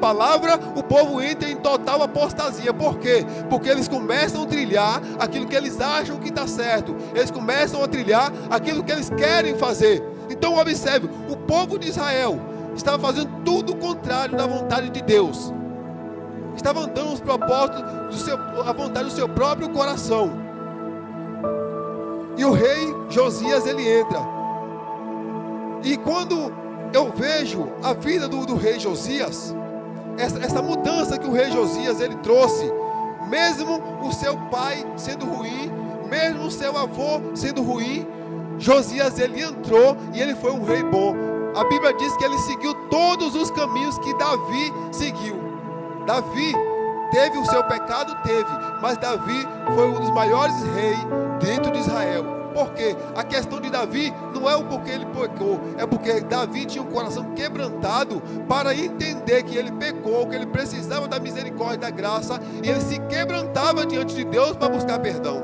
palavra, o povo entra em total apostasia. Por quê? Porque eles começam a trilhar aquilo que eles acham que está certo. Eles começam a trilhar aquilo que eles querem fazer. Então observe, o povo de Israel estava fazendo tudo o contrário da vontade de Deus. Estava andando nos propósitos, a vontade do seu próprio coração. E o rei Josias, ele entra. E quando eu vejo a vida do rei Josias, essa mudança que o rei Josias ele trouxe, mesmo o seu pai sendo ruim, mesmo o seu avô sendo ruim, Josias ele entrou e ele foi um rei bom. A Bíblia diz que ele seguiu todos os caminhos que Davi seguiu. Davi teve o seu pecado, mas Davi foi um dos maiores reis dentro de Israel. Por quê? A questão de Davi não é o porquê ele pecou, é porque Davi tinha um coração quebrantado para entender que ele pecou, que ele precisava da misericórdia, da graça, e ele se quebrantava diante de Deus para buscar perdão.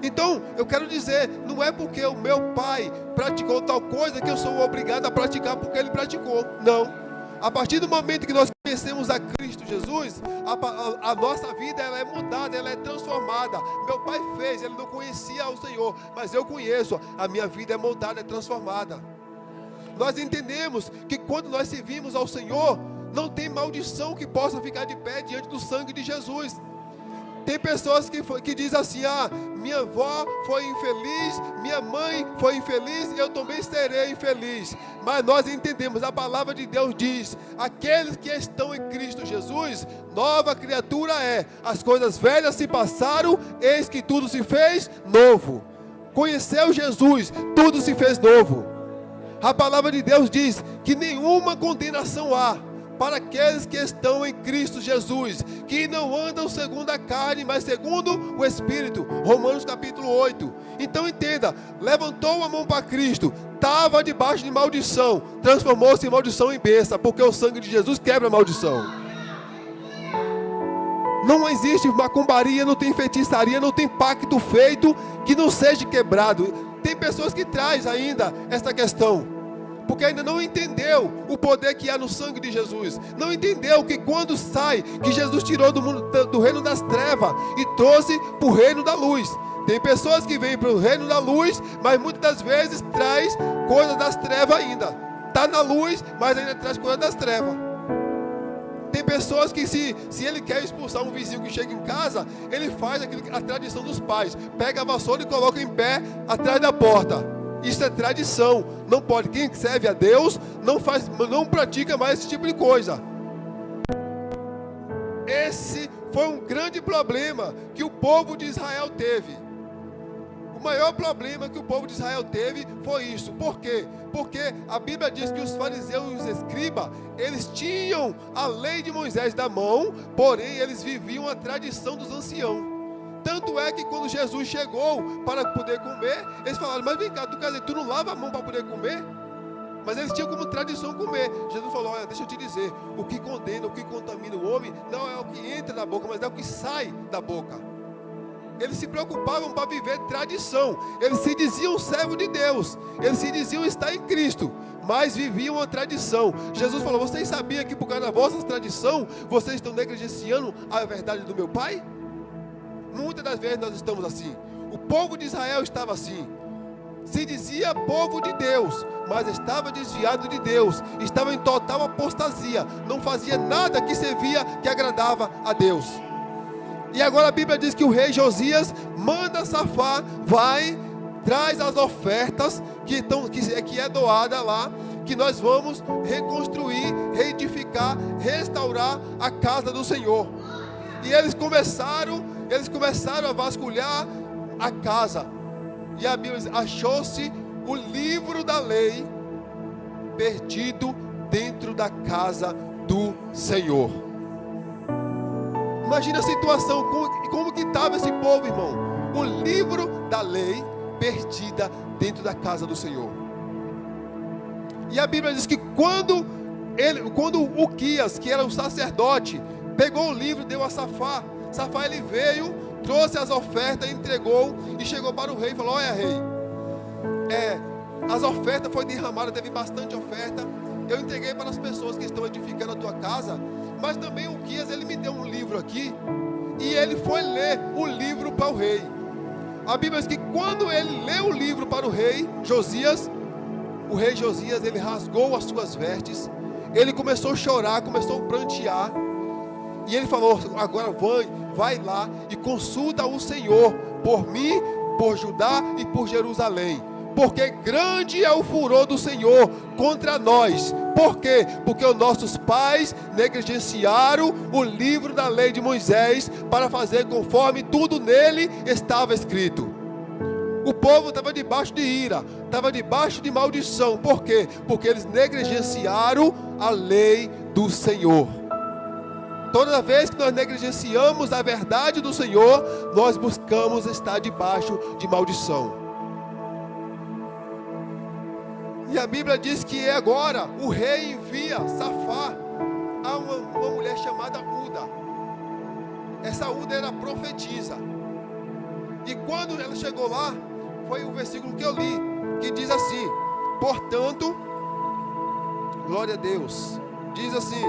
Então, eu quero dizer, não é porque o meu pai praticou tal coisa que eu sou obrigado a praticar porque ele praticou. Não. A partir do momento que nós conhecemos a Cristo Jesus, a nossa vida ela é mudada, ela é transformada. Meu pai fez, ele não conhecia o Senhor, mas eu conheço, a minha vida é mudada, é transformada. Nós entendemos que quando nós servimos ao Senhor, não tem maldição que possa ficar de pé diante do sangue de Jesus. Tem pessoas que dizem assim, minha avó foi infeliz, minha mãe foi infeliz, eu também serei infeliz. Mas nós entendemos, a palavra de Deus diz, aqueles que estão em Cristo Jesus, nova criatura é. As coisas velhas se passaram, eis que tudo se fez novo. Conheceu Jesus, tudo se fez novo. A palavra de Deus diz que nenhuma condenação há para aqueles que estão em Cristo Jesus, que não andam segundo a carne, mas segundo o Espírito. Romanos capítulo 8. Então entenda, levantou a mão para Cristo, estava debaixo de maldição, transformou-se em maldição em bênção, porque o sangue de Jesus quebra a maldição. Não existe macumbaria, não tem feitiçaria, não tem pacto feito que não seja quebrado. Tem pessoas que trazem ainda esta questão, porque ainda não entendeu o poder que há no sangue de Jesus. Não entendeu que quando sai, que Jesus tirou do reino das trevas e trouxe para o reino da luz. Tem pessoas que vêm para o reino da luz, mas muitas das vezes traz coisas das trevas ainda. Está na luz, mas ainda traz coisas das trevas. Tem pessoas que se ele quer expulsar um vizinho que chega em casa, ele faz a tradição dos pais. Pega a vassoura e coloca em pé atrás da porta. Isso é tradição, não pode. Quem serve a Deus não pratica mais esse tipo de coisa. Esse foi um grande problema que o povo de Israel teve. O maior problema que o povo de Israel teve foi isso. Por quê? Porque a Bíblia diz que os fariseus e os escribas, eles tinham a lei de Moisés na mão, porém eles viviam a tradição dos anciãos. Tanto é que quando Jesus chegou para poder comer, eles falaram, mas vem cá, tu não lava a mão para poder comer? Mas eles tinham como tradição comer. Jesus falou, olha, deixa eu te dizer, o que condena, o que contamina o homem, não é o que entra na boca, mas é o que sai da boca. Eles se preocupavam para viver tradição. Eles se diziam servo de Deus, eles se diziam estar em Cristo, mas viviam a tradição. Jesus falou, vocês sabiam que por causa da vossa tradição, vocês estão negligenciando a verdade do meu Pai? Muitas das vezes nós estamos assim. O povo de Israel estava assim. Se dizia povo de Deus, mas estava desviado de Deus. Estava em total apostasia. Não fazia nada que servia, que agradava a Deus. E agora a Bíblia diz que o rei Josias manda Safá, vai, traz as ofertas que é doada lá, que nós vamos reconstruir, reedificar, restaurar a casa do Senhor. E eles começaram a vasculhar a casa. E a Bíblia diz, achou-se o livro da lei perdido dentro da casa do Senhor. Imagina a situação, como que estava esse povo, irmão. O livro da lei perdida dentro da casa do Senhor. E a Bíblia diz que quando Uquias, que era o sacerdote, pegou o livro e deu a Safá, ele veio, trouxe as ofertas, entregou e chegou para o rei e falou, olha rei, as ofertas foram derramadas, teve bastante oferta, eu entreguei para as pessoas que estão edificando a tua casa, mas também o Uquias, ele me deu um livro aqui, e ele foi ler o livro para o rei. A Bíblia diz que quando ele leu o livro para o rei Josias, o rei Josias, ele rasgou as suas vestes, ele começou a chorar, começou a prantear, e ele falou: agora vai lá e consulta o Senhor por mim, por Judá e por Jerusalém, porque grande é o furor do Senhor contra nós. Por quê? Porque os nossos pais negligenciaram o livro da lei de Moisés para fazer conforme tudo nele estava escrito. O povo estava debaixo de ira, estava debaixo de maldição. Por quê? Porque eles negligenciaram a lei do Senhor. Toda vez que nós negligenciamos a verdade do Senhor, nós buscamos estar debaixo de maldição. E a Bíblia diz que agora o rei envia Safá a uma mulher chamada Uda. Essa Uda era profetisa. E quando ela chegou lá, foi o versículo que eu li, que diz assim: portanto, glória a Deus, diz assim: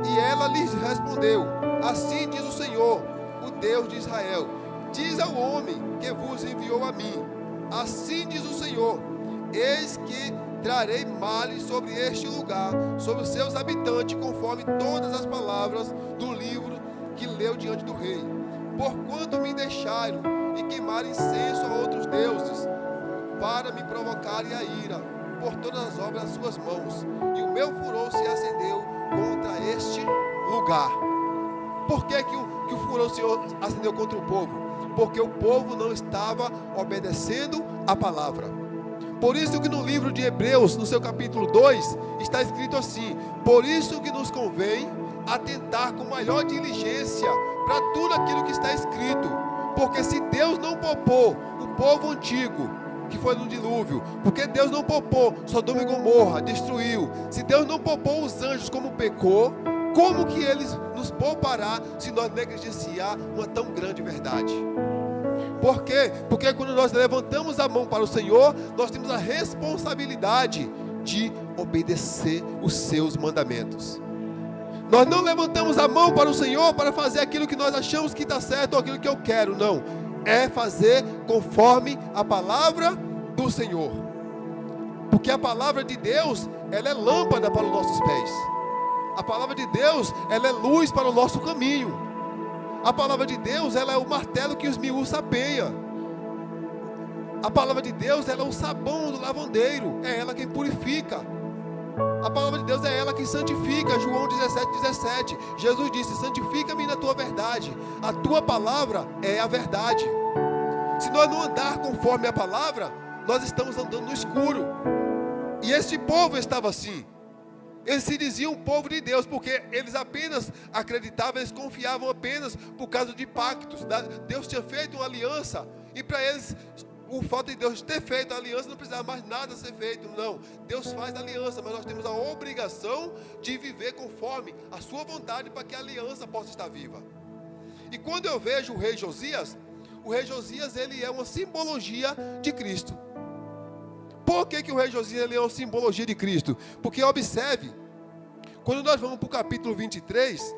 e ela lhes respondeu: assim diz o Senhor, o Deus de Israel, diz ao homem que vos enviou a mim, assim diz o Senhor, eis que trarei males sobre este lugar, sobre os seus habitantes, conforme todas as palavras do livro que leu diante do rei. Porquanto me deixaram e queimaram incenso a outros deuses, para me provocarem a ira por todas as obras das suas mãos, e o meu furor se acendeu contra este lugar. Por que o furor do Senhor acendeu contra o povo? Porque o povo não estava obedecendo a palavra. Por isso que no livro de Hebreus, no seu capítulo 2, está escrito assim: por isso que nos convém atentar com maior diligência para tudo aquilo que está escrito, porque se Deus não poupou o povo antigo que foi no dilúvio, porque Deus não poupou Sodoma e Gomorra, destruiu, se Deus não poupou os anjos como pecou, como que Ele nos poupará se nós negligenciar uma tão grande verdade? Por quê? Porque quando nós levantamos a mão para o Senhor, nós temos a responsabilidade de obedecer os seus mandamentos. Nós não levantamos a mão para o Senhor para fazer aquilo que nós achamos que está certo ou aquilo que eu quero, não. É fazer conforme a palavra do Senhor. Porque a palavra de Deus, ela é lâmpada para os nossos pés. A palavra de Deus, ela é luz para o nosso caminho. A palavra de Deus, ela é o martelo que os miúdos sapeiam. A palavra de Deus, ela é o sabão do lavandeiro. É ela quem purifica. A palavra de Deus é ela que santifica. João 17:17. Jesus disse: santifica-me na tua verdade. A tua palavra é a verdade. Se nós não andar conforme a palavra, nós estamos andando no escuro. E este povo estava assim. Eles se diziam povo de Deus, porque eles apenas acreditavam, eles confiavam apenas por causa de pactos. Deus tinha feito uma aliança, e para eles, o fato de Deus ter feito a aliança, não precisava mais nada ser feito. Não, Deus faz a aliança, mas nós temos a obrigação de viver conforme a sua vontade, para que a aliança possa estar viva. E quando eu vejo o rei Josias, ele é uma simbologia de Cristo. Por que o rei Josias ele é uma simbologia de Cristo? Porque observe, quando nós vamos para o capítulo 23,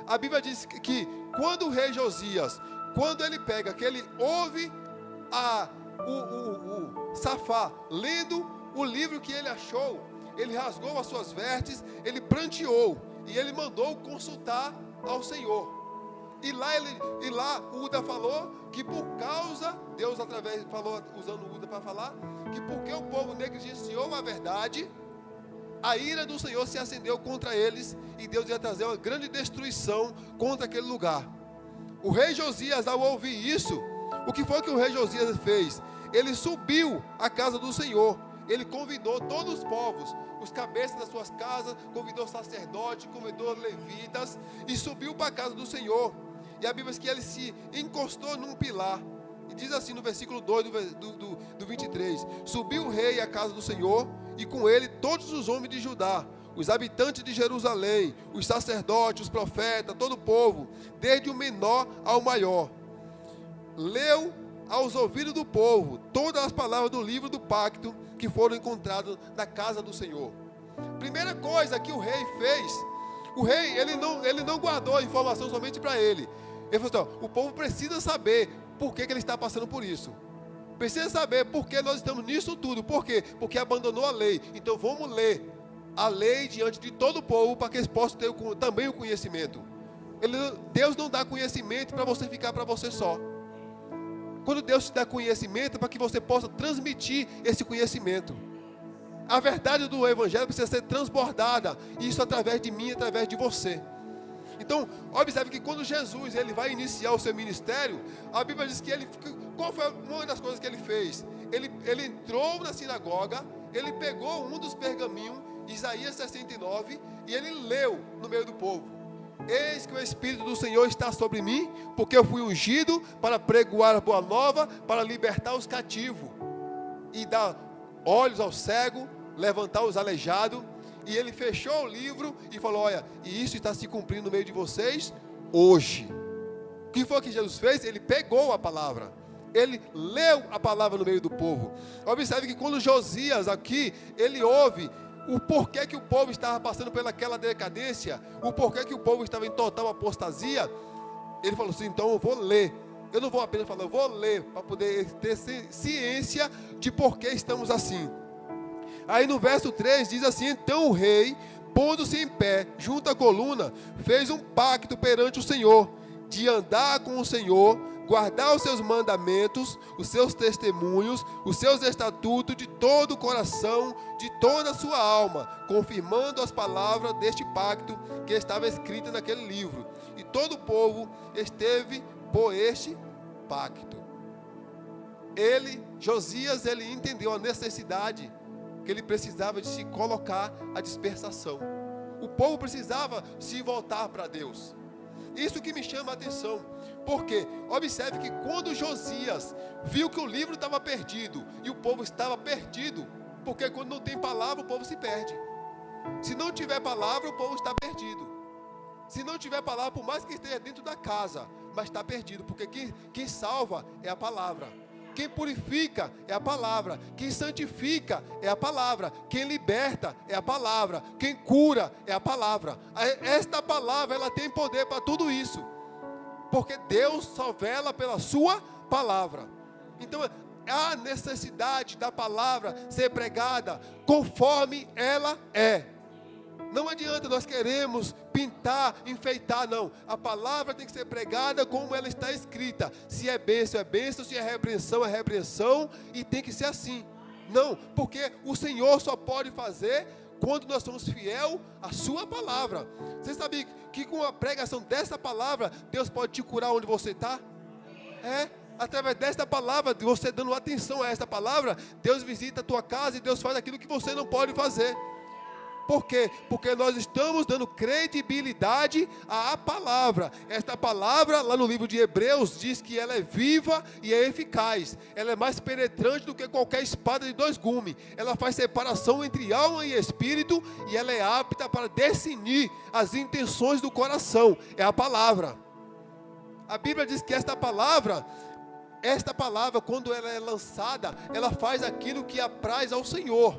a Bíblia diz que quando o rei Josias, quando ele pega, que ele ouve o Safá lendo o livro que ele achou, ele rasgou as suas vestes, ele pranteou e ele mandou consultar ao Senhor. E lá Uda falou que por causa, Deus através falou, usando Uda para falar, que porque o povo negligenciou a verdade, a ira do Senhor se acendeu contra eles, e Deus ia trazer uma grande destruição contra aquele lugar. O rei Josias, ao ouvir isso, o que foi que o rei Josias fez? Ele subiu à casa do Senhor, ele convidou todos os povos, os cabeças das suas casas, convidou sacerdotes, convidou levitas, e subiu para a casa do Senhor. E a Bíblia diz que ele se encostou num pilar. E diz assim no versículo 2 do 23. Subiu o rei à casa do Senhor, e com ele todos os homens de Judá, os habitantes de Jerusalém, os sacerdotes, os profetas, todo o povo, desde o menor ao maior. Leu aos ouvidos do povo todas as palavras do livro do pacto que foram encontrados na casa do Senhor. Primeira coisa que o rei fez, o rei ele não guardou a informação somente para ele. Ele falou assim: ó, o povo precisa saber por que ele está passando por isso. Precisa saber por que nós estamos nisso tudo. Por quê? Porque abandonou a lei. Então vamos ler a lei diante de todo o povo, para que eles possam ter também o conhecimento. Deus não dá conhecimento para você ficar para você só. Quando Deus te dá conhecimento, é para que você possa transmitir esse conhecimento. A verdade do Evangelho precisa ser transbordada, e isso através de mim, através de você. Então, observe que quando Jesus ele vai iniciar o seu ministério, a Bíblia diz que qual foi uma das coisas que ele fez? Ele entrou na sinagoga, ele pegou um dos pergaminhos, Isaías 69, e ele leu no meio do povo: eis que o Espírito do Senhor está sobre mim, porque eu fui ungido para pregoar a boa nova, para libertar os cativos, e dar olhos ao cego, levantar os aleijados. E ele fechou o livro e falou: olha, e isso está se cumprindo no meio de vocês hoje. O que foi que Jesus fez? Ele pegou a palavra, ele leu a palavra no meio do povo. Observe que quando Josias aqui, ele ouve o porquê que o povo estava passando pelaquela decadência, o porquê que o povo estava em total apostasia, ele falou assim: então eu vou ler. Eu não vou apenas falar, eu vou ler, para poder ter ciência de por que estamos assim. Aí no verso 3 diz assim: então o rei, pondo-se em pé junto à coluna, fez um pacto perante o Senhor, de andar com o Senhor, guardar os seus mandamentos, os seus testemunhos, os seus estatutos de todo o coração, de toda a sua alma, confirmando as palavras deste pacto que estava escrita naquele livro. E todo o povo esteve por este pacto. Josias, ele entendeu a necessidade que ele precisava de se colocar à dispersação. O povo precisava se voltar para Deus. Isso que me chama a atenção, porque observe que quando Josias viu que o livro estava perdido, e o povo estava perdido, porque quando não tem palavra o povo se perde. Se não tiver palavra, o povo está perdido. Se não tiver palavra, por mais que esteja dentro da casa, mas está perdido, porque quem salva é a palavra. Quem purifica é a palavra. Quem santifica é a palavra. Quem liberta é a palavra. Quem cura é a palavra. Esta palavra, ela tem poder para tudo isso, porque Deus só vela pela sua palavra. Então há necessidade da palavra ser pregada conforme ela é. Não adianta nós queremos pintar, enfeitar, não. A palavra tem que ser pregada como ela está escrita. Se é bênção, se é repreensão, e tem que ser assim. Não, porque o Senhor só pode fazer quando nós somos fiel à sua palavra. Você sabia que com a pregação dessa palavra, Deus pode te curar onde você está? Através desta palavra, você dando atenção a esta palavra, Deus visita a tua casa e Deus faz aquilo que você não pode fazer. Por quê? Porque nós estamos dando credibilidade à palavra. Esta palavra, lá no livro de Hebreus, diz que ela é viva e é eficaz. Ela é mais penetrante do que qualquer espada de 2 gumes. Ela faz separação entre alma e espírito, e ela é apta para discernir as intenções do coração. É a palavra. A Bíblia diz que esta palavra, quando ela é lançada, ela faz aquilo que apraz ao Senhor.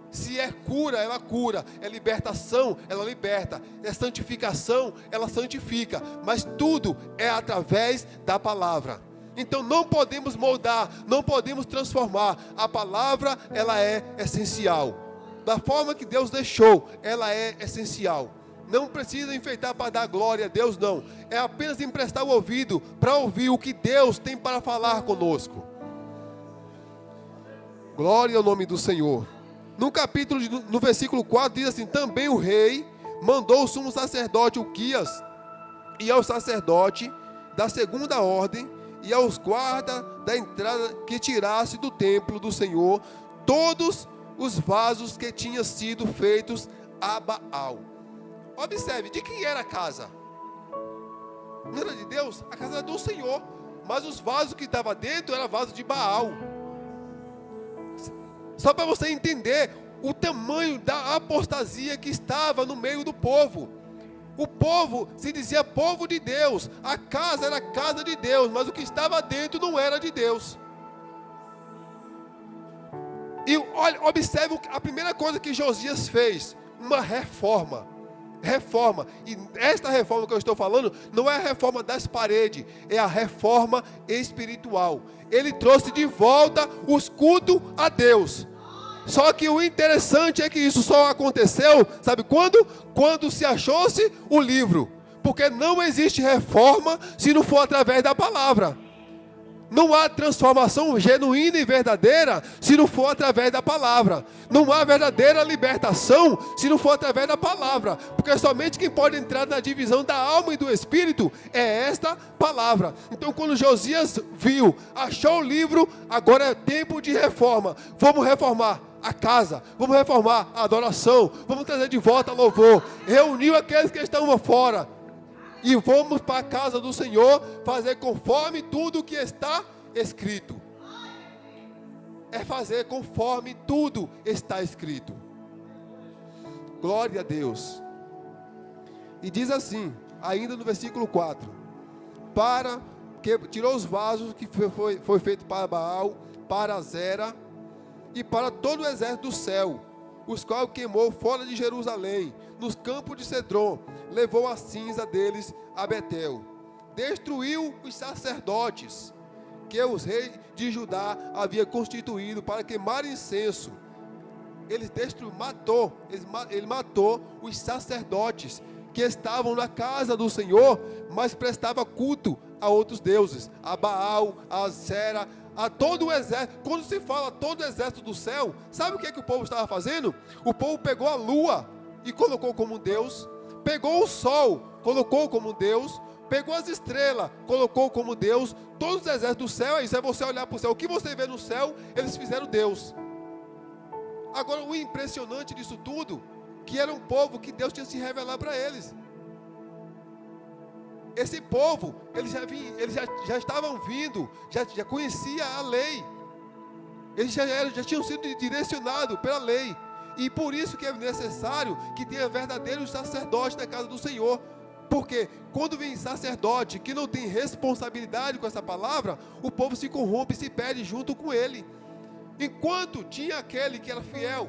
Se é cura, ela cura. É libertação, ela liberta. É santificação, ela santifica. Mas tudo é através da palavra. Então não podemos moldar, não podemos transformar. A palavra, ela é essencial. Da forma que Deus deixou, ela é essencial. Não precisa enfeitar para dar glória a Deus, não. É apenas emprestar o ouvido para ouvir o que Deus tem para falar conosco. Glória ao nome do Senhor. No versículo 4 diz assim: também o rei mandou o sumo sacerdote Uquias e ao sacerdote da segunda ordem e aos guardas da entrada que tirasse do templo do Senhor todos os vasos que tinham sido feitos a Baal. Observe, de quem era a casa? Não era de Deus? A casa era do Senhor, mas os vasos que estavam dentro eram vasos de Baal. Só para você entender o tamanho da apostasia que estava no meio do povo. O povo se dizia povo de Deus, a casa era casa de Deus, mas o que estava dentro não era de Deus. E olha, observe a primeira coisa que Josias fez: uma reforma. Reforma. E esta reforma que eu estou falando não é a reforma das paredes, é a reforma espiritual. Ele trouxe de volta os cultos a Deus. Só que o interessante é que isso só aconteceu, sabe quando? Quando se achou-se o livro. Porque não existe reforma se não for através da palavra. Não há transformação genuína e verdadeira se não for através da palavra. Não há verdadeira libertação se não for através da palavra. Porque somente quem pode entrar na divisão da alma e do espírito é esta palavra. Então quando Josias viu, achou o livro, agora é tempo de reforma. Vamos reformar a casa, vamos reformar a adoração, vamos trazer de volta louvor. Reuniu aqueles que estavam fora. E vamos para a casa do Senhor fazer conforme tudo que está escrito. É fazer conforme tudo está escrito. Glória a Deus. E diz assim, ainda no versículo 4: para que tirou os vasos que foi feito para Baal, para Zera e para todo o exército do céu, os quais queimou fora de Jerusalém, nos campos de Cedron, levou a cinza deles a Betel. Destruiu os sacerdotes que os reis de Judá havia constituído para queimar incenso. Ele matou os sacerdotes que estavam na casa do Senhor, mas prestava culto a outros deuses, a Baal, a Zera, a todo o exército. Quando se fala todo o exército do céu, sabe o que o povo estava fazendo? O povo pegou a lua e colocou como Deus, pegou o sol, colocou como Deus, pegou as estrelas, colocou como Deus. Todos os exércitos do céu é isso, é você olhar para o céu. O que você vê no céu, eles fizeram Deus. Agora, o impressionante disso tudo, que era um povo que Deus tinha se revelado para eles. Esse povo, eles já estavam vindo, já conhecia a lei. Eles já tinham sido direcionados pela lei. E por isso que é necessário que tenha verdadeiros sacerdotes na casa do Senhor. Porque quando vem sacerdote que não tem responsabilidade com essa palavra, o povo se corrompe e se perde junto com ele. Enquanto tinha aquele que era fiel,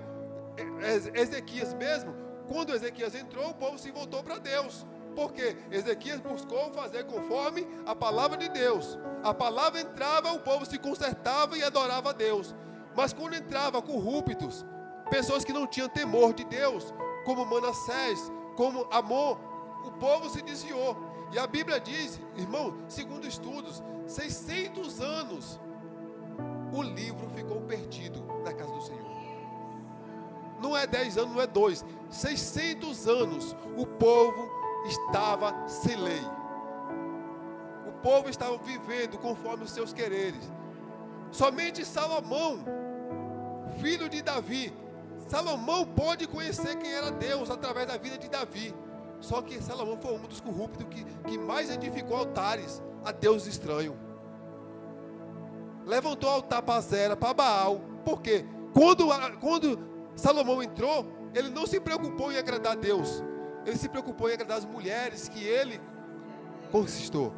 Ezequias mesmo, quando Ezequias entrou, o povo se voltou para Deus. Porque Ezequias buscou fazer conforme a palavra de Deus. A palavra entrava, o povo se consertava e adorava a Deus. Mas quando entrava corruptos, pessoas que não tinham temor de Deus, como Manassés, como Amon, o povo se desviou. E a Bíblia diz, irmão, segundo estudos, 600 anos o livro ficou perdido na casa do Senhor. Não é 10 anos, não é 2, 600 anos o povo estava sem lei. O povo estava vivendo conforme os seus quereres. Somente Salomão, filho de Davi, Salomão pôde conhecer quem era Deus através da vida de Davi. Só que Salomão foi um dos corruptos que mais edificou altares a Deus estranho. Levantou altar para Zera, para Baal. Por quê? Quando Salomão entrou, ele não se preocupou em agradar a Deus. Ele se preocupou em agradar as mulheres que ele conquistou.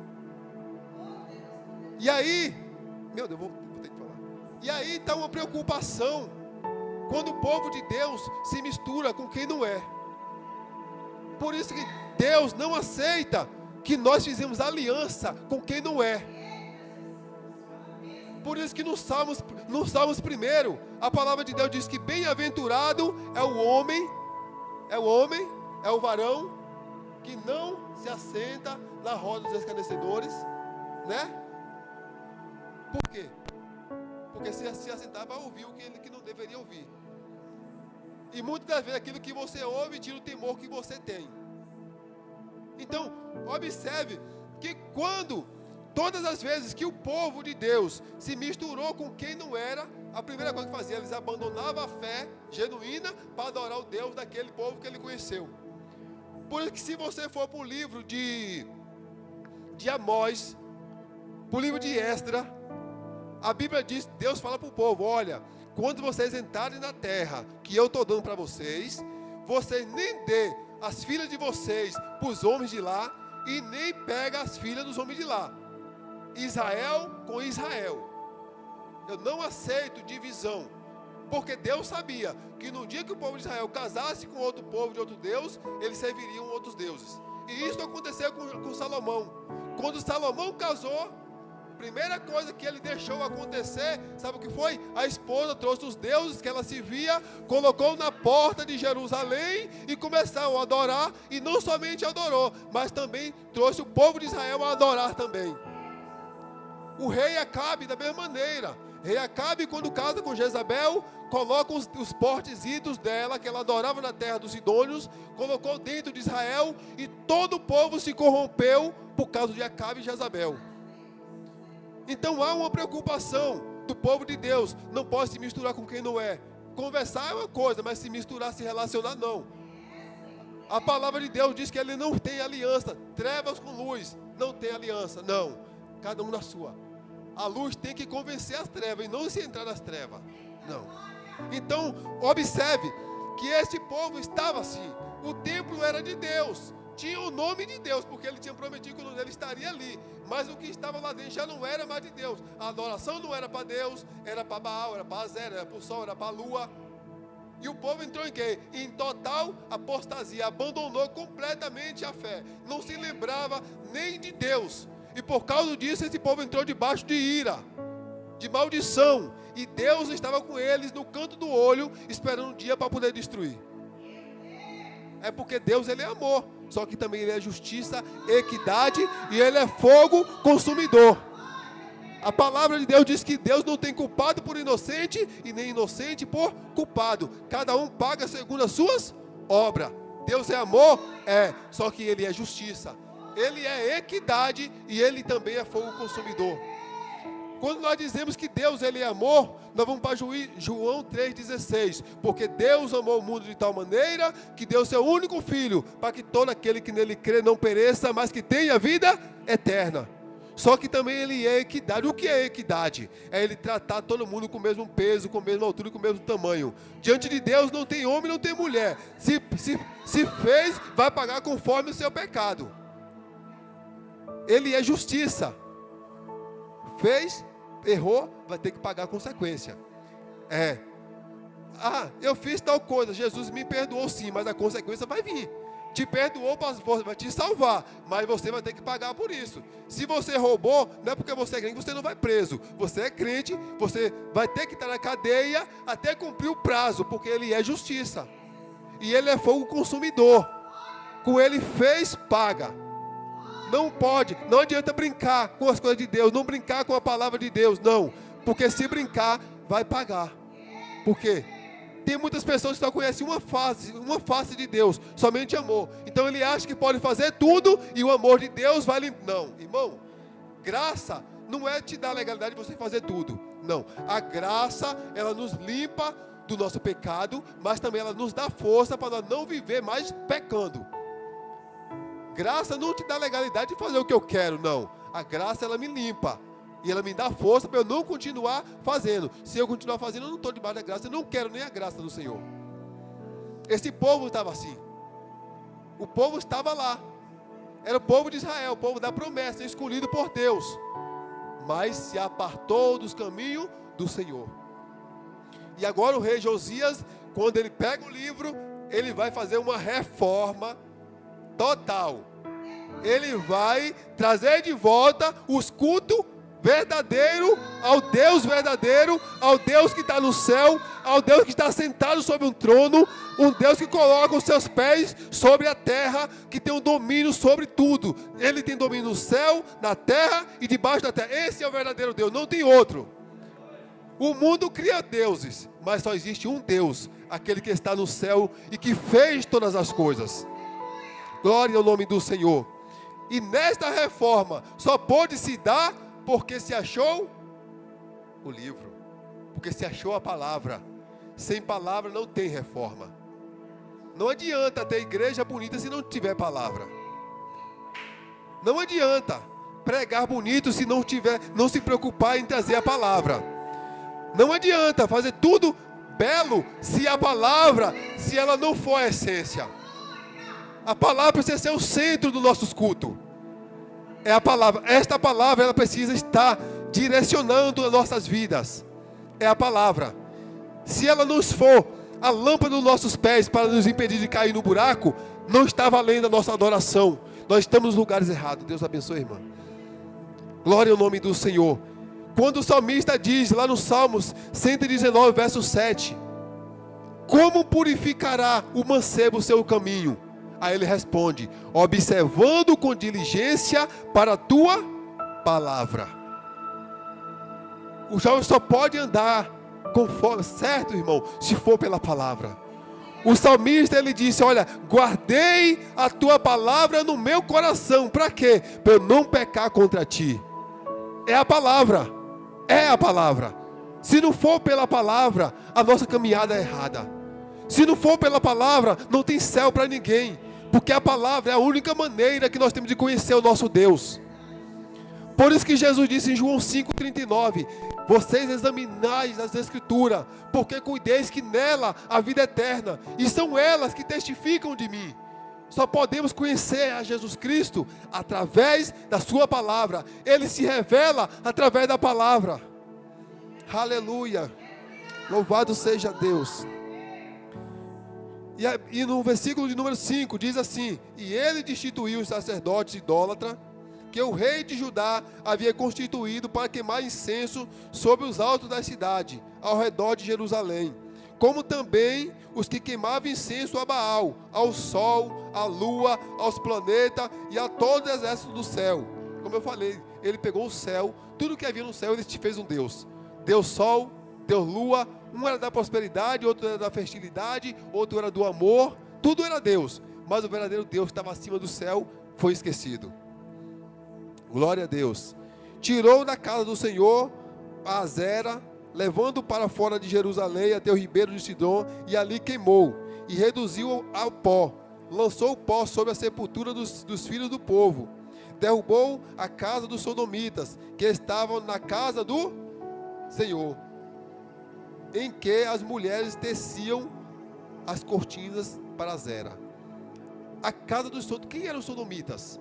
E aí, meu Deus, vou ter que falar. E aí está uma preocupação quando o povo de Deus se mistura com quem não é. Por isso que Deus não aceita que nós fizemos aliança com quem não é. Por isso que nos Salmos 1, a palavra de Deus diz que bem-aventurado é o varão que não se assenta na roda dos escarnecedores, né? Por quê? Porque se assentar vai ouvir o que ele que não deveria ouvir. E muitas das vezes aquilo que você ouve tira o temor que você tem. Então, observe que quando todas as vezes que o povo de Deus se misturou com quem não era, a primeira coisa que fazia, eles abandonavam a fé genuína para adorar o Deus daquele povo que ele conheceu. Por isso que se você for para o livro de Amós, para o livro de Esdras, a Bíblia diz, Deus fala para o povo, olha, quando vocês entrarem na terra que eu estou dando para vocês, vocês nem dê as filhas de vocês para os homens de lá e nem pega as filhas dos homens de lá. Israel com Israel. Eu não aceito divisão. Porque Deus sabia que no dia que o povo de Israel casasse com outro povo de outro Deus, eles serviriam outros deuses. E isso aconteceu com Salomão. Quando Salomão casou, a primeira coisa que ele deixou acontecer, sabe o que foi? A esposa trouxe os deuses que ela se via, colocou na porta de Jerusalém e começaram a adorar. E não somente adorou, mas também trouxe o povo de Israel a adorar também. O rei Acabe da mesma maneira. Rei Acabe, quando casa com Jezabel, coloca os portes ídolos dela, que ela adorava na terra dos sidônios, colocou dentro de Israel, e todo o povo se corrompeu por causa de Acabe e Jezabel. Então há uma preocupação do povo de Deus. Não pode se misturar com quem não é. Conversar é uma coisa, mas se misturar, se relacionar, não. A palavra de Deus diz que ele não tem aliança. Trevas com luz, não tem aliança, não. Cada um na sua. A luz tem que convencer as trevas e não se entrar nas trevas. Não. Então, observe que esse povo estava assim. O templo era de Deus. Tinha o nome de Deus, porque ele tinha prometido que o nome dele estaria ali. Mas o que estava lá dentro já não era mais de Deus. A adoração não era para Deus, era para Baal, era para Azera, era para o sol, era para a lua. E o povo entrou em quê? Em total apostasia. Abandonou completamente a fé. Não se lembrava nem de Deus. E por causa disso, esse povo entrou debaixo de ira, de maldição. E Deus estava com eles no canto do olho, esperando um dia para poder destruir. É porque Deus, ele é amor. Só que também ele é justiça, equidade, e ele é fogo consumidor. A palavra de Deus diz que Deus não tem culpado por inocente, e nem inocente por culpado. Cada um paga segundo as suas obras. Deus é amor? É. Só que ele é justiça. Ele é equidade e ele também é fogo consumidor. Quando nós dizemos que Deus, ele é amor, nós vamos para João 3,16. Porque Deus amou o mundo de tal maneira que deu seu único filho, para que todo aquele que nele crê não pereça, mas que tenha vida eterna. Só que também ele é equidade. O que é equidade? É ele tratar todo mundo com o mesmo peso, com a mesma altura e com o mesmo tamanho. Diante de Deus não tem homem, não tem mulher. Se fez, vai pagar conforme o seu pecado. Ele é justiça. Fez, errou, vai ter que pagar a consequência. Eu fiz tal coisa, Jesus me perdoou sim, mas a consequência vai vir. Te perdoou, vai te salvar, mas você vai ter que pagar por isso. Se você roubou, não é porque você é crente que você não vai preso. Você é crente, você vai ter que estar na cadeia até cumprir o prazo, porque ele é justiça. E ele é fogo consumidor. Com ele fez, paga. Não pode, não adianta brincar com as coisas de Deus, não brincar com a palavra de Deus, não. Porque se brincar, vai pagar. Por quê? Tem muitas pessoas que só conhecem uma face de Deus, somente amor. Então ele acha que pode fazer tudo e o amor de Deus vai limpar. Não, irmão, graça não é te dar a legalidade de você fazer tudo. Não, a graça, ela nos limpa do nosso pecado, mas também ela nos dá força para nós não viver mais pecando. Graça não te dá legalidade de fazer o que eu quero, não. A graça, ela me limpa. E ela me dá força para eu não continuar fazendo. Se eu continuar fazendo, eu não estou debaixo da graça. Eu não quero nem a graça do Senhor. Esse povo estava assim. O povo estava lá. Era o povo de Israel, o povo da promessa, escolhido por Deus. Mas se apartou dos caminhos do Senhor. E agora o rei Josias, quando ele pega o livro, ele vai fazer uma reforma total. Ele vai trazer de volta os cultos verdadeiro ao Deus verdadeiro, ao Deus que está no céu, ao Deus que está sentado sobre um trono, um Deus que coloca os seus pés sobre a terra, que tem um domínio sobre tudo. Ele tem domínio no céu, na terra e debaixo da terra. Esse é o verdadeiro Deus, não tem outro. O mundo cria deuses, mas só existe um Deus, aquele que está no céu e que fez todas as coisas. Glória ao nome do Senhor. E nesta reforma só pôde se dar porque se achou o livro, porque se achou a palavra. Sem palavra não tem reforma. Não adianta ter igreja bonita se não tiver palavra. Não adianta pregar bonito se não se preocupar em trazer a palavra. Não adianta fazer tudo belo se a palavra, se ela não for a essência. A palavra precisa ser o centro dos nossos cultos. É a palavra. Esta palavra, ela precisa estar direcionando as nossas vidas. É a palavra. se ela não for a lâmpada dos nossos pés para nos impedir de cair no buraco, não está valendo a nossa adoração. Nós estamos nos lugares errados. Deus abençoe, irmã. Glória ao nome do Senhor. Quando o salmista diz lá no Salmos 119, verso 7, como purificará o mancebo o seu caminho? Aí ele responde, observando com diligência para a tua palavra. O jovem só pode andar conforme, certo, irmão, se for pela palavra. O salmista, ele disse, olha, guardei a tua palavra no meu coração. Para quê? Para eu não pecar contra ti. É a palavra. É a palavra. Se não for pela palavra, a nossa caminhada é errada. Se não for pela palavra, não tem céu para ninguém. Porque a palavra é a única maneira que nós temos de conhecer o nosso Deus. Por isso que Jesus disse em João 5,39, vocês examinais as Escrituras, porque cuideis que nela a vida é eterna, e são elas que testificam de mim. Só podemos conhecer a Jesus Cristo através da sua palavra. Ele se revela através da palavra. Aleluia. Louvado seja Deus. E no versículo de número 5 diz assim, e ele destituiu os sacerdotes idólatras, que o rei de Judá havia constituído para queimar incenso sobre os altos da cidade, ao redor de Jerusalém, como também os que queimavam incenso a Baal, ao sol, à lua, aos planetas e a todo o exército do céu. Como eu falei, ele pegou o céu, tudo que havia no céu, ele fez um Deus. Deus sol, Deus lua, um era da prosperidade, outro era da fertilidade, outro era do amor, tudo era Deus, mas o verdadeiro Deus que estava acima do céu foi esquecido. Glória a Deus. Tirou da casa do Senhor a Azera, levando para fora de Jerusalém até o ribeiro de Sidom, e ali queimou, e reduziu ao pó, lançou o pó sobre a sepultura dos filhos do povo, derrubou a casa dos sodomitas, que estavam na casa do Senhor, em que as mulheres teciam as cortinas para Azera. A casa dos sodomitas, quem eram os sodomitas?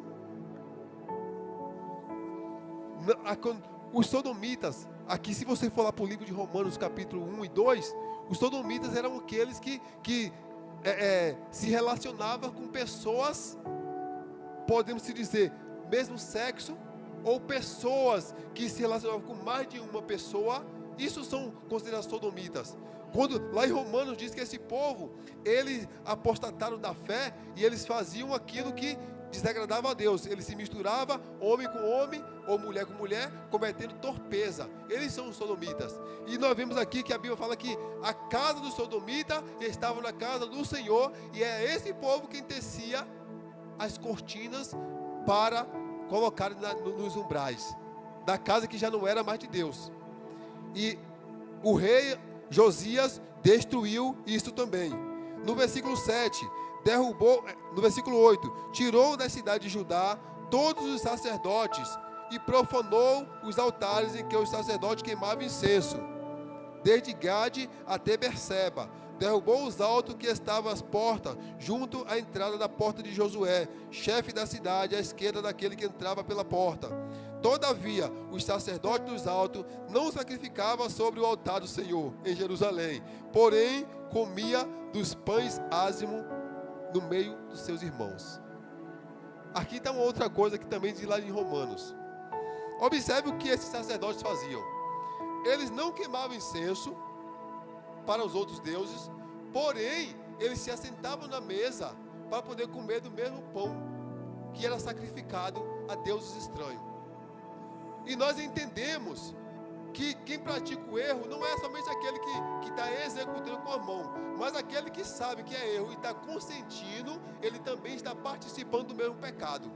Os sodomitas, aqui se você for lá para o livro de Romanos capítulo 1 e 2, os sodomitas eram aqueles que se relacionavam com pessoas, podemos se dizer, mesmo sexo, ou pessoas que se relacionavam com mais de uma pessoa. Isso são considerados sodomitas. Quando lá em Romanos diz que esse povo, eles apostataram da fé e eles faziam aquilo que desagradava a Deus. Eles se misturavam, homem com homem ou mulher com mulher, cometendo torpeza. Eles são os sodomitas. E nós vemos aqui que a Bíblia fala que a casa do sodomita estava na casa do Senhor, e é esse povo quem tecia as cortinas para colocar nos umbrais da casa que já não era mais de Deus. E o rei Josias destruiu isso também. No versículo 7, derrubou, no versículo 8, tirou da cidade de Judá todos os sacerdotes e profanou os altares em que os sacerdotes queimavam incenso, desde Gade até Berseba. Derrubou os altos que estavam às portas, junto à entrada da porta de Josué, chefe da cidade, à esquerda daquele que entrava pela porta. Todavia, os sacerdotes dos altos não sacrificavam sobre o altar do Senhor em Jerusalém, porém comia dos pães ázimos no meio dos seus irmãos. Aqui está uma outra coisa que também diz lá em Romanos. Observe o que esses sacerdotes faziam. Eles não queimavam incenso para os outros deuses, porém eles se assentavam na mesa para poder comer do mesmo pão que era sacrificado a deuses estranhos. E nós entendemos que quem pratica o erro não é somente aquele que está executando com a mão, mas aquele que sabe que é erro e está consentindo, ele também está participando do mesmo pecado.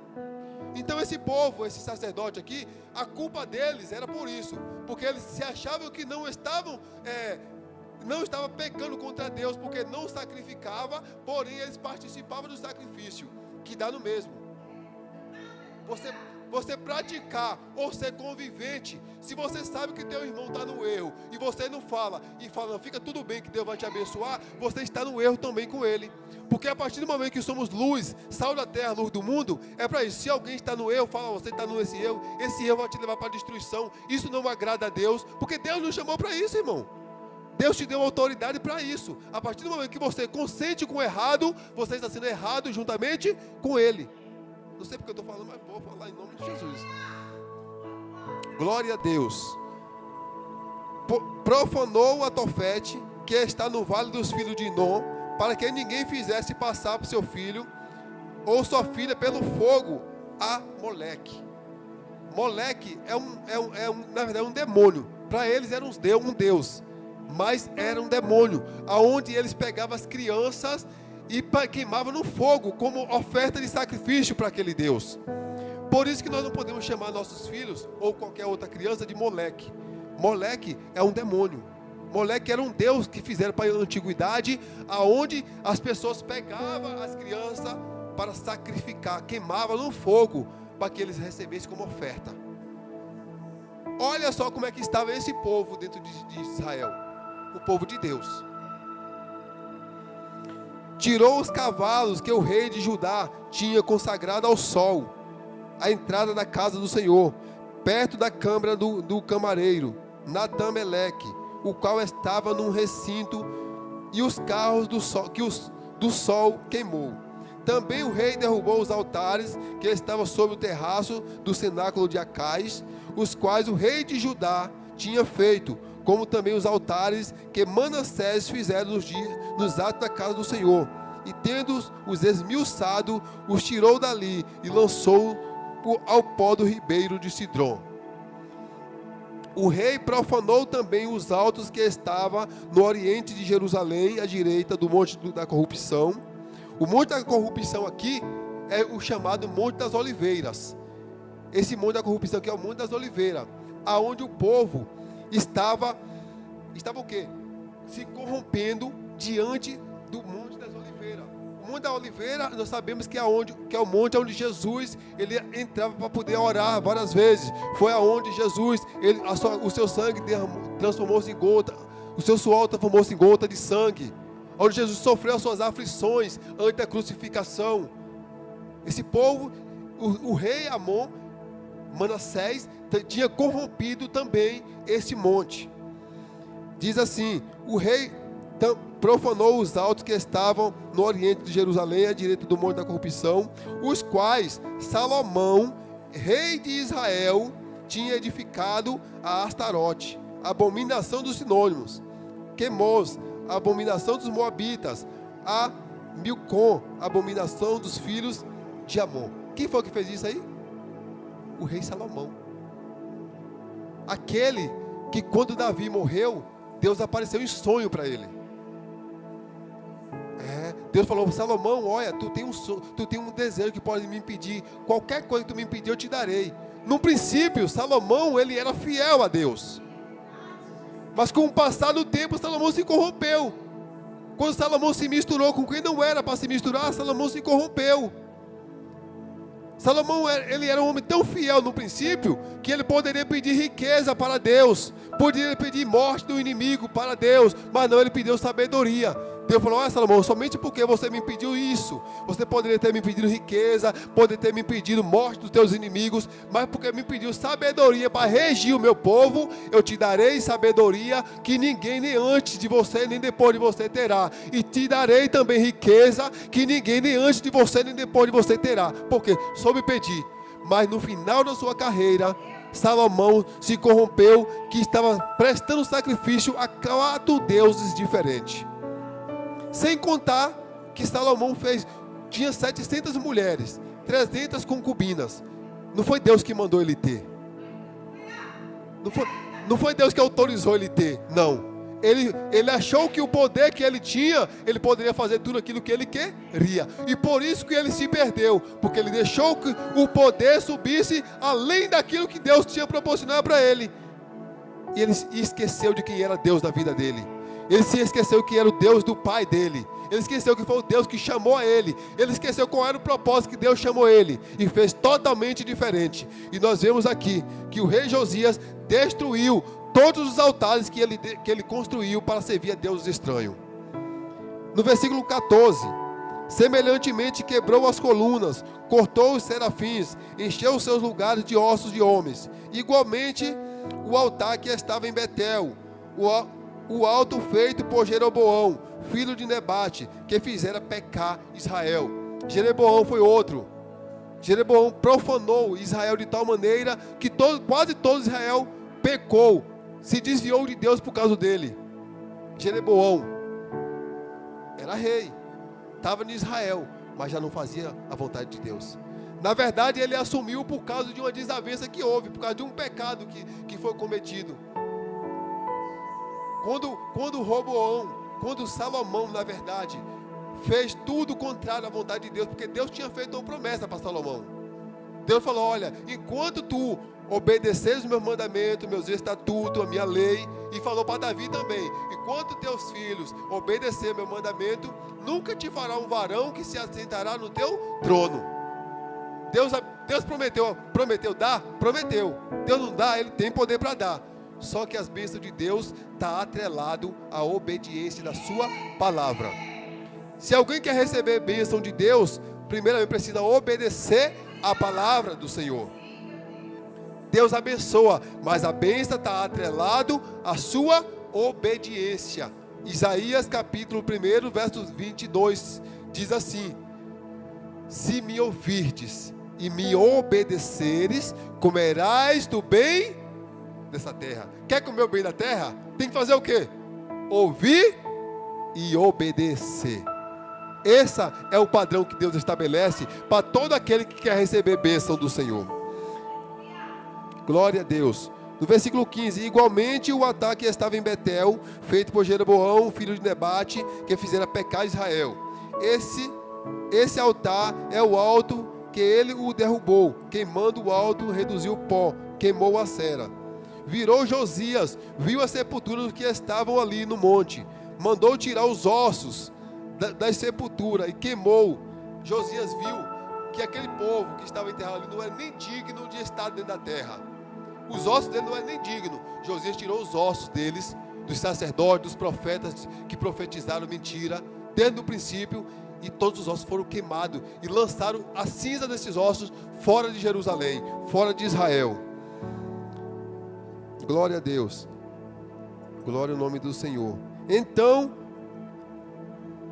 Então esse povo, esse sacerdote aqui, a culpa deles era por isso, porque eles se achavam que não estavam pecando contra Deus, porque não sacrificava, porém eles participavam do sacrifício, que dá no mesmo. Você praticar ou ser convivente, se você sabe que teu irmão está no erro, e você não fala, não, fica tudo bem que Deus vai te abençoar, você está no erro também com ele. Porque a partir do momento que somos luz, sal da terra, luz do mundo, é para isso. Se alguém está no erro, fala, você está nesse erro, esse erro vai te levar para a destruição. Isso não agrada a Deus, porque Deus nos chamou para isso, irmão. Deus te deu autoridade para isso. A partir do momento que você consente com o errado, você está sendo errado juntamente com Ele. Não sei porque eu estou falando, mas vou falar em nome de Jesus. Glória a Deus. Profanou a Tofete, que está no vale dos filhos de Inom, para que ninguém fizesse passar para seu filho ou sua filha pelo fogo a Moleque. Moleque na verdade, um demônio. Para eles era um deus, mas era um demônio, aonde eles pegavam as crianças e queimavam no fogo como oferta de sacrifício para aquele deus. Por isso que nós não podemos chamar nossos filhos ou qualquer outra criança de Moleque. Moleque é um demônio. Moleque era um deus que fizeram para a antiguidade, aonde as pessoas pegavam as crianças para sacrificar, queimavam no fogo para que eles recebessem como oferta. Olha só como é que estava esse povo dentro de Israel, o povo de Deus. Tirou os cavalos que o rei de Judá tinha consagrado ao sol, à entrada da casa do Senhor, perto da câmara do camareiro, Natã-Meleque, o qual estava num recinto, e os carros do sol queimou. Também o rei derrubou os altares que estavam sobre o terraço do cenáculo de Acais, os quais o rei de Judá tinha feito, como também os altares que Manassés fizeram nos atos da casa do Senhor. E tendo-os esmiuçado, os tirou dali e lançou ao pó do ribeiro de Sidrom. O rei profanou também os altos que estavam no oriente de Jerusalém, à direita do monte da corrupção. O monte da corrupção aqui é o chamado Monte das Oliveiras. Esse monte da corrupção aqui é o Monte das Oliveiras, aonde o povo estava o quê? Se corrompendo diante do Monte das Oliveiras. O Monte da Oliveira, nós sabemos que é o monte onde Jesus ele entrava para poder orar várias vezes. Foi aonde Jesus, o seu sangue transformou-se em gota, o seu suor transformou-se em gota de sangue. Onde Jesus sofreu as suas aflições antes da crucificação. Esse povo, o rei Amon, Manassés, tinha corrompido também esse monte. Diz assim: o rei profanou os altos que estavam no oriente de Jerusalém, à direita do monte da corrupção, os quais Salomão, rei de Israel, tinha edificado a Astarote, a abominação dos sinônimos, Quemos, a abominação dos moabitas, a Milcom, a abominação dos filhos de Amon. Quem foi que fez isso aí? O rei Salomão. Aquele que quando Davi morreu, Deus apareceu em sonho para ele. Deus falou: Salomão, olha, tu tem um desejo que pode me impedir. Qualquer coisa que tu me impedir, eu te darei. No princípio, Salomão, ele era fiel a Deus. Mas com o passar do tempo, Salomão se corrompeu. Quando Salomão se misturou com quem não era para se misturar, Salomão se corrompeu. Salomão, ele era um homem tão fiel no princípio, que ele poderia pedir riqueza para Deus, poderia pedir morte do inimigo para Deus, mas não, ele pediu sabedoria. Deus falou: olha, Salomão, somente porque você me pediu isso, você poderia ter me pedido riqueza, poderia ter me pedido morte dos teus inimigos, mas porque me pediu sabedoria para regir o meu povo, eu te darei sabedoria que ninguém nem antes de você, nem depois de você terá. E te darei também riqueza que ninguém nem antes de você, nem depois de você terá. Porque soube pedir. Mas no final da sua carreira, Salomão se corrompeu, que estava prestando sacrifício a 4 deuses diferentes. Sem contar que Salomão tinha 700 mulheres, 300 concubinas. Não foi Deus que mandou ele ter. Não foi Deus que autorizou ele ter, não. Ele achou que o poder que ele tinha, ele poderia fazer tudo aquilo que ele queria. E por isso que ele se perdeu, porque ele deixou que o poder subisse além daquilo que Deus tinha proporcionado para ele. E ele esqueceu de quem era Deus da vida dele. Ele se esqueceu que era o Deus do pai dele. Ele esqueceu que foi o Deus que chamou a ele. Ele esqueceu qual era o propósito que Deus chamou ele. E fez totalmente diferente. E nós vemos aqui que o rei Josias destruiu todos os altares que ele construiu para servir a deuses estranhos. No versículo 14: semelhantemente quebrou as colunas, cortou os serafins, encheu os seus lugares de ossos de homens. Igualmente o altar que estava em Betel, o alto feito por Jeroboão, filho de Nebate, que fizera pecar Israel. Jeroboão foi outro. Jeroboão profanou Israel de tal maneira que quase todo Israel pecou, se desviou de Deus por causa dele. Jeroboão era rei, estava em Israel, mas já não fazia a vontade de Deus. Na verdade, ele assumiu por causa de uma desavença que houve, por causa de um pecado que foi cometido. Quando Salomão, na verdade, fez tudo contrário à vontade de Deus, porque Deus tinha feito uma promessa para Salomão. Deus falou: olha, enquanto tu obedeceres os meus mandamentos, meus estatutos, a minha lei, e falou para Davi também: enquanto teus filhos obedecerem meu mandamento, nunca te fará um varão que se assentará no teu trono. Deus prometeu dar? Prometeu. Deus não dá, Ele tem poder para dar. Só que as bênçãos de Deus estão atreladas à obediência da sua palavra. Se alguém quer receber bênção de Deus, primeiramente precisa obedecer a palavra do Senhor. Deus abençoa, mas a bênção está atrelada à sua obediência. Isaías capítulo 1, verso 22, diz assim: se me ouvirdes e me obedeceres, comerás do bem dessa terra. Quer comer o bem da terra? Tem que fazer o quê? Ouvir e obedecer. Esse é o padrão que Deus estabelece para todo aquele que quer receber bênção do Senhor. Glória a Deus. No versículo 15: igualmente o ataque estava em Betel, feito por Jeroboão, filho de Nebate, que fizera pecar Israel. Esse altar é o alto que ele o derrubou, queimando o alto, reduziu o pó, queimou a cera. Virou Josias, viu a sepultura dos que estavam ali no monte, mandou tirar os ossos das sepulturas e queimou. Josias viu que aquele povo que estava enterrado ali não era nem digno de estar dentro da terra. Os ossos deles não eram nem dignos. Josias tirou os ossos deles, dos sacerdotes, dos profetas que profetizaram mentira, desde o princípio, e todos os ossos foram queimados e lançaram a cinza desses ossos fora de Jerusalém, fora de Israel. Glória a Deus. Glória ao nome do Senhor. Então,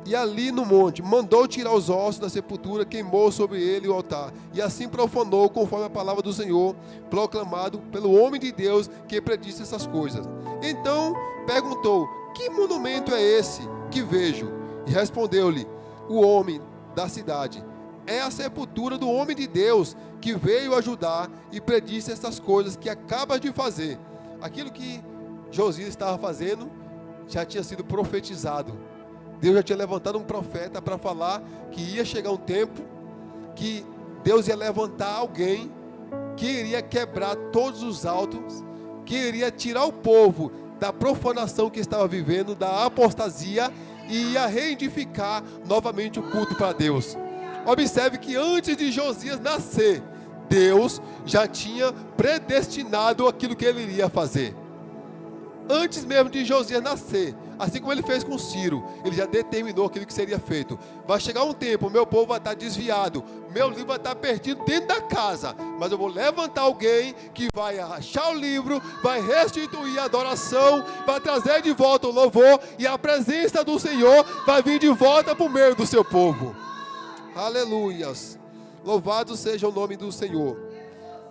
e ali no monte, mandou tirar os ossos da sepultura, queimou sobre ele o altar, e assim profanou, conforme a palavra do Senhor, proclamado pelo homem de Deus, que predisse essas coisas. Então perguntou: que monumento é esse que vejo? E respondeu-lhe o homem da cidade: é a sepultura do homem de Deus, que veio ajudar e predisse essas coisas que acabas de fazer. Aquilo que Josias estava fazendo já tinha sido profetizado. Deus já tinha levantado um profeta para falar que ia chegar um tempo que Deus ia levantar alguém que iria quebrar todos os altos, que iria tirar o povo da profanação que estava vivendo, da apostasia, e ia reedificar novamente o culto para Deus. Observe que antes de Josias nascer, Deus já tinha predestinado aquilo que ele iria fazer. Antes mesmo de Josias nascer, assim como ele fez com Ciro, ele já determinou aquilo que seria feito. Vai chegar um tempo, meu povo vai estar desviado, meu livro vai estar perdido dentro da casa, mas eu vou levantar alguém que vai achar o livro, vai restituir a adoração, vai trazer de volta o louvor, e a presença do Senhor vai vir de volta para o meio do seu povo. Aleluias. Louvado seja o nome do Senhor.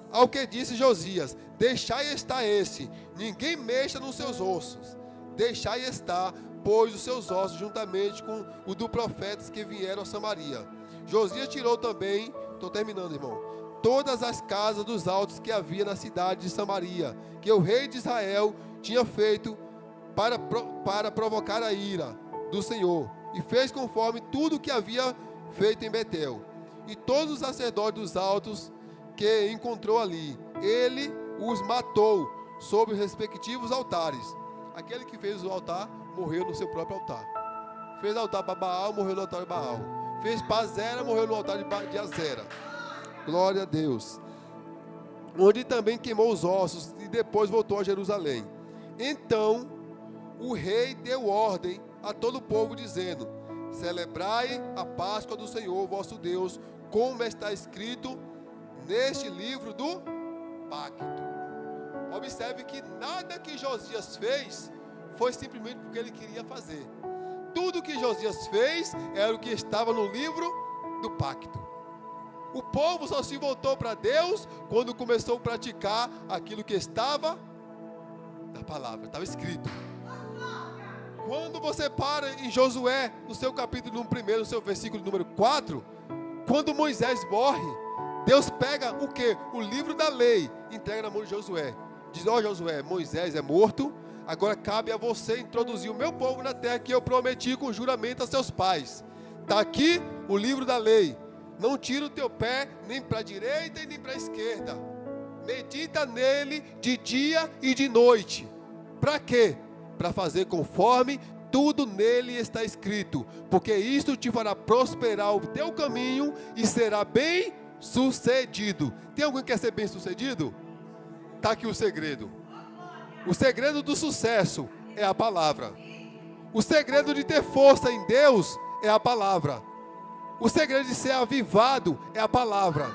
Ao que disse Josias: deixai estar esse, ninguém mexa nos seus ossos. Deixai estar, pois, os seus ossos juntamente com o dos profetas que vieram a Samaria. Josias tirou também, estou terminando, irmão, todas as casas dos altos que havia na cidade de Samaria, que o rei de Israel tinha feito para provocar a ira do Senhor, e fez conforme tudo que havia feito em Betel. E todos os sacerdotes dos altos que encontrou ali, ele os matou sobre os respectivos altares. Aquele que fez o altar morreu no seu próprio altar. Fez altar para Baal, morreu no altar de Baal. Fez para Azera, morreu no altar de Azera. Glória a Deus. Onde também queimou os ossos e depois voltou a Jerusalém. Então o rei deu ordem a todo o povo, dizendo: celebrai a Páscoa do Senhor vosso Deus, como está escrito neste livro do pacto. Observe que nada que Josias fez foi simplesmente porque ele queria fazer. Tudo que Josias fez era o que estava no livro do pacto. O povo só se voltou para Deus quando começou a praticar aquilo que estava na palavra, estava escrito. Quando você para em Josué, no seu capítulo 1, no seu versículo número 4, quando Moisés morre, Deus pega o quê? O livro da lei, entrega na mão de Josué. Diz: ó Josué, Moisés é morto, agora cabe a você introduzir o meu povo na terra que eu prometi com juramento a seus pais. Está aqui o livro da lei. Não tira o teu pé nem para a direita e nem para a esquerda. Medita nele de dia e de noite. Para quê? Para fazer conforme tudo nele está escrito. Porque isto te fará prosperar o teu caminho e será bem sucedido. Tem alguém que quer ser bem sucedido? Está aqui o segredo. O segredo do sucesso é a palavra. O segredo de ter força em Deus é a palavra. O segredo de ser avivado é a palavra.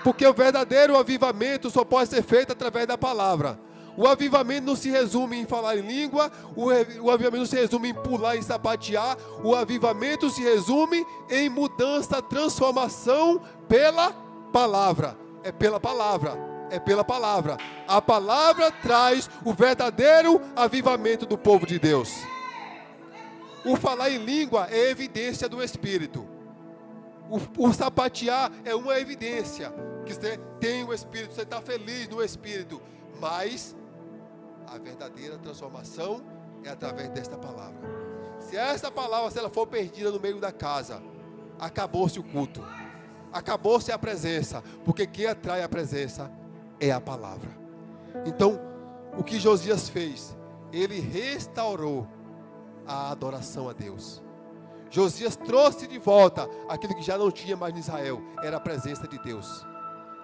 Porque o verdadeiro avivamento só pode ser feito através da palavra. O avivamento não se resume em falar em língua. O avivamento não se resume em pular e sapatear. O avivamento se resume em mudança, transformação pela palavra. É pela palavra. É pela palavra. A palavra traz o verdadeiro avivamento do povo de Deus. O falar em língua é evidência do Espírito. O sapatear é uma evidência que você tem o Espírito, você está feliz no Espírito. Mas a verdadeira transformação é através desta palavra. Se essa palavra, se ela for perdida no meio da casa, acabou-se o culto, acabou-se a presença, porque quem atrai a presença é a palavra. Então, o que Josias fez? Ele restaurou a adoração a Deus. Josias trouxe de volta aquilo que já não tinha mais em Israel, era a presença de Deus.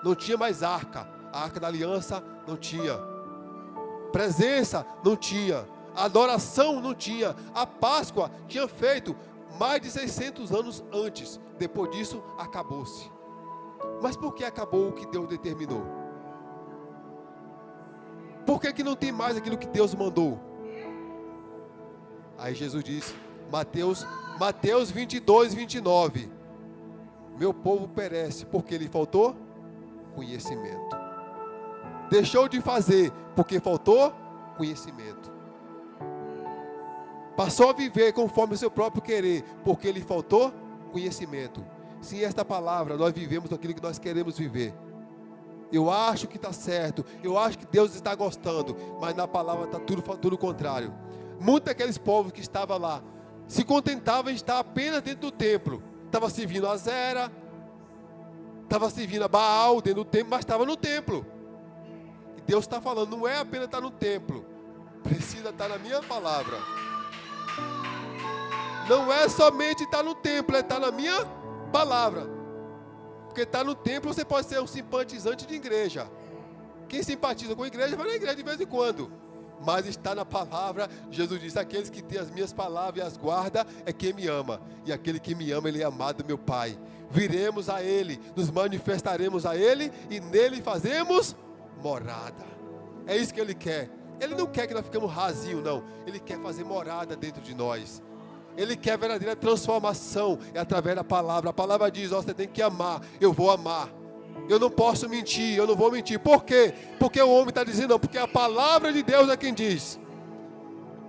Não tinha mais arca, a arca da aliança não tinha, presença não tinha, adoração não tinha. A Páscoa tinha feito mais de 600 anos antes. Depois disso, acabou-se. Mas por que acabou o que Deus determinou? Por que não tem mais aquilo que Deus mandou? Aí Jesus disse, Mateus 22, 29. Meu povo perece porque lhe faltou conhecimento. Deixou de fazer porque faltou conhecimento. Passou a viver conforme o seu próprio querer porque lhe faltou conhecimento. Sem esta palavra nós vivemos aquilo que nós queremos viver. Eu acho que está certo, eu acho que Deus está gostando, mas na palavra está tudo o contrário. Muitos daqueles povos que estavam lá se contentavam em estar apenas dentro do templo. Estava servindo a Zera, estava servindo a Baal dentro do templo, mas estava no templo. E Deus está falando, não é apenas estar no templo, precisa estar na minha palavra. Não é somente estar no templo, é estar na minha palavra. Porque estar no templo você pode ser um simpatizante de igreja. Quem simpatiza com a igreja vai na igreja de vez em quando. Mas está na palavra. Jesus disse, aqueles que têm as minhas palavras e as guarda é quem me ama. E aquele que me ama, ele é amado do meu Pai. Viremos a ele, nos manifestaremos a ele e nele fazemos morada. É isso que ele quer. Ele não quer que nós fiquemos rasinhos, não. Ele quer fazer morada dentro de nós. Ele quer verdadeira transformação, é através da palavra. A palavra diz, ó, você tem que amar, eu vou amar. Eu não posso mentir, eu não vou mentir. Por quê? Porque o homem está dizendo, não, porque a palavra de Deus é quem diz.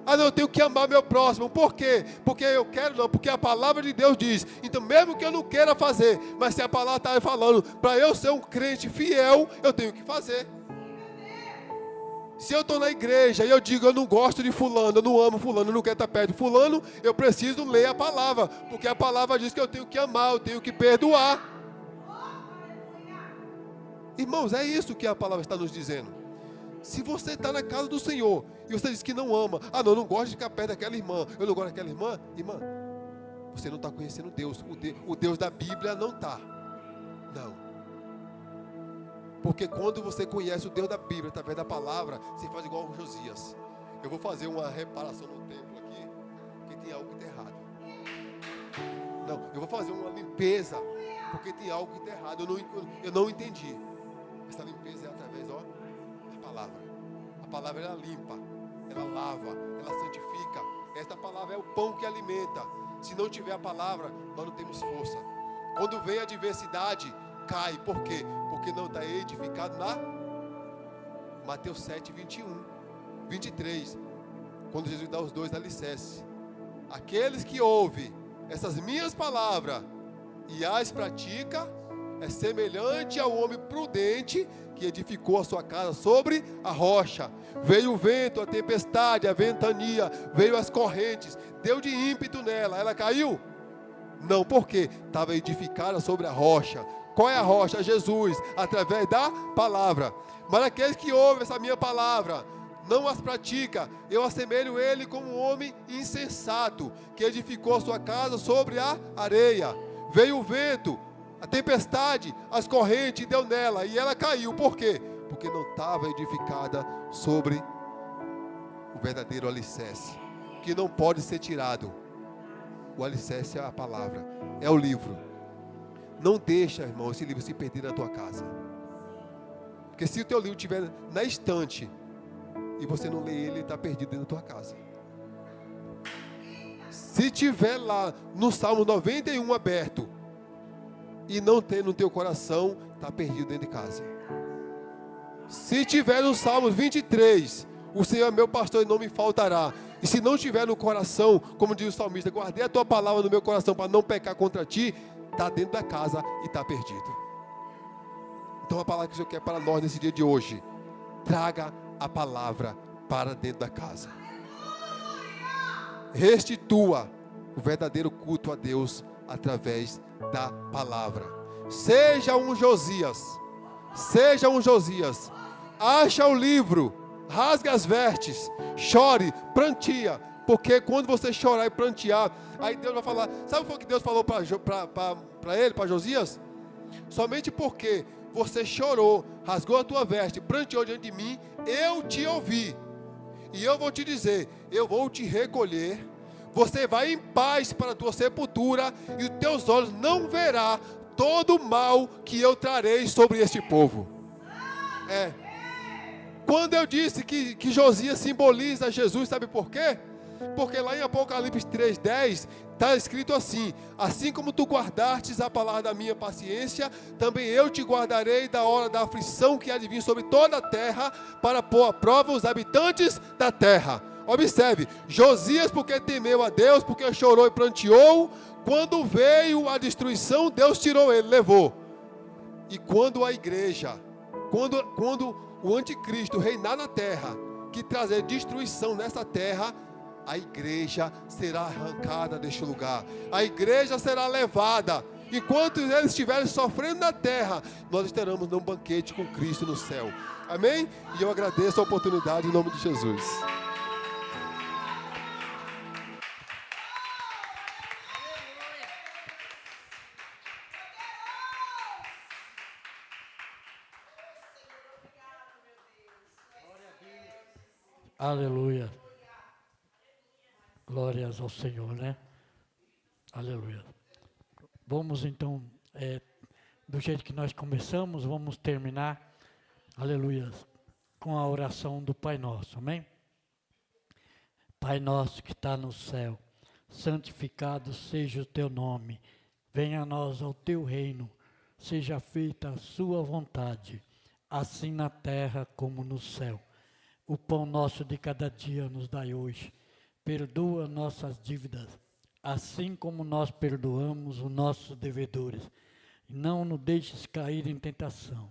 Ah, não, eu tenho que amar meu próximo. Por quê? Porque eu quero, não, porque a palavra de Deus diz. Então mesmo que eu não queira fazer, mas se a palavra está falando, para eu ser um crente fiel, eu tenho que fazer. Se eu estou na igreja e eu digo, eu não gosto de fulano, eu não amo fulano, eu não quero estar perto de fulano, eu preciso ler a palavra, porque a palavra diz que eu tenho que amar, eu tenho que perdoar. Irmãos, é isso que a palavra está nos dizendo. Se você está na casa do Senhor e você diz que não ama, ah não, eu não gosto de ficar perto daquela irmã, eu não gosto daquela irmã, irmã, você não está conhecendo Deus, o Deus da Bíblia não está. Não. Porque quando você conhece o Deus da Bíblia, através da palavra, você faz igual o Josias. Eu vou fazer uma reparação no templo aqui, porque tem algo que está errado. Não, eu vou fazer uma limpeza, porque tem algo que está errado. Eu não entendi. Essa limpeza é através, da palavra. A palavra ela limpa. ela lava, ela santifica. Esta palavra é o pão que alimenta. Se não tiver a palavra, nós não temos força. Quando vem a adversidade, cai. Por quê? Porque não está edificado na Mateus 7, 21, 23. Quando Jesus dá os dois alicerces. Aqueles que ouvem essas minhas palavras e as pratica, é semelhante ao homem prudente que edificou a sua casa sobre a rocha. Veio o vento, a tempestade, a ventania, veio as correntes, deu de ímpeto nela. Ela caiu? Não, porque estava edificada sobre a rocha. Qual é a rocha? Jesus, através da palavra. Mas aqueles que ouvem essa minha palavra, não as pratica, eu assemelho ele como um homem insensato, que edificou a sua casa sobre a areia. Veio o vento, a tempestade, as correntes, deu nela, e ela caiu. Por quê? Porque não estava edificada sobre o verdadeiro alicerce, que não pode ser tirado. O alicerce é a palavra, é o livro. Não deixa, irmão, esse livro se perder na tua casa. Porque se o teu livro estiver na estante e você não lê ele está perdido dentro da tua casa. Se tiver lá no Salmo 91 aberto e não tem no teu coração, está perdido dentro de casa. Se tiver no Salmo 23, o Senhor é meu pastor e não me faltará. E se não tiver no coração, como diz o salmista, guardei a tua palavra no meu coração para não pecar contra ti, está dentro da casa e está perdido. Então a palavra que o Senhor quer para nós nesse dia de hoje, traga a palavra para dentro da casa. Restitua o verdadeiro culto a Deus através da palavra. Seja um Josias. Seja um Josias. Acha o livro, rasga as vestes, chore, prantia. Porque quando você chorar e prantear, aí Deus vai falar. Sabe o que Deus falou para ele, para Josias? Somente porque você chorou, rasgou a tua veste, pranteou diante de mim, eu te ouvi. E eu vou te dizer, eu vou te recolher. Você vai em paz para a tua sepultura, e os teus olhos não verão todo o mal que eu trarei sobre este povo. Quando eu disse que Josias simboliza Jesus, sabe por quê? Porque lá em Apocalipse 3:10 está escrito assim: assim como tu guardastes a palavra da minha paciência, também eu te guardarei da hora da aflição que há de vir sobre toda a terra, para pôr à prova os habitantes da terra. Observe, Josias, porque temeu a Deus, porque chorou e pranteou, quando veio a destruição, Deus tirou ele, levou. E quando a igreja, quando o anticristo reinar na terra, que trazer destruição nessa terra, a igreja será arrancada deste lugar. A igreja será levada. Enquanto eles estiverem sofrendo na terra, nós estaremos num banquete com Cristo no céu. Amém? E eu agradeço a oportunidade em nome de Jesus. Aleluia. Glórias ao Senhor, né? Aleluia. Vamos então, do jeito que nós começamos, vamos terminar, aleluia, com a oração do Pai Nosso, amém? Pai nosso que está no céu, santificado seja o teu nome, venha a nós ao teu reino, seja feita a sua vontade, assim na terra como no céu. O pão nosso de cada dia nos dai hoje. Perdoa nossas dívidas, assim como nós perdoamos os nossos devedores. Não nos deixes cair em tentação,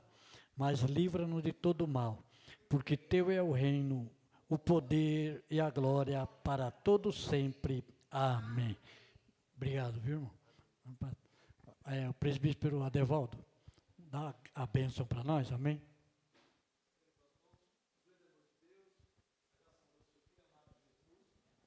mas livra-nos de todo mal, porque teu é o reino, o poder e a glória para todos sempre. Amém. Obrigado, viu, irmão? O presbítero Adevaldo, dá a bênção para nós, amém?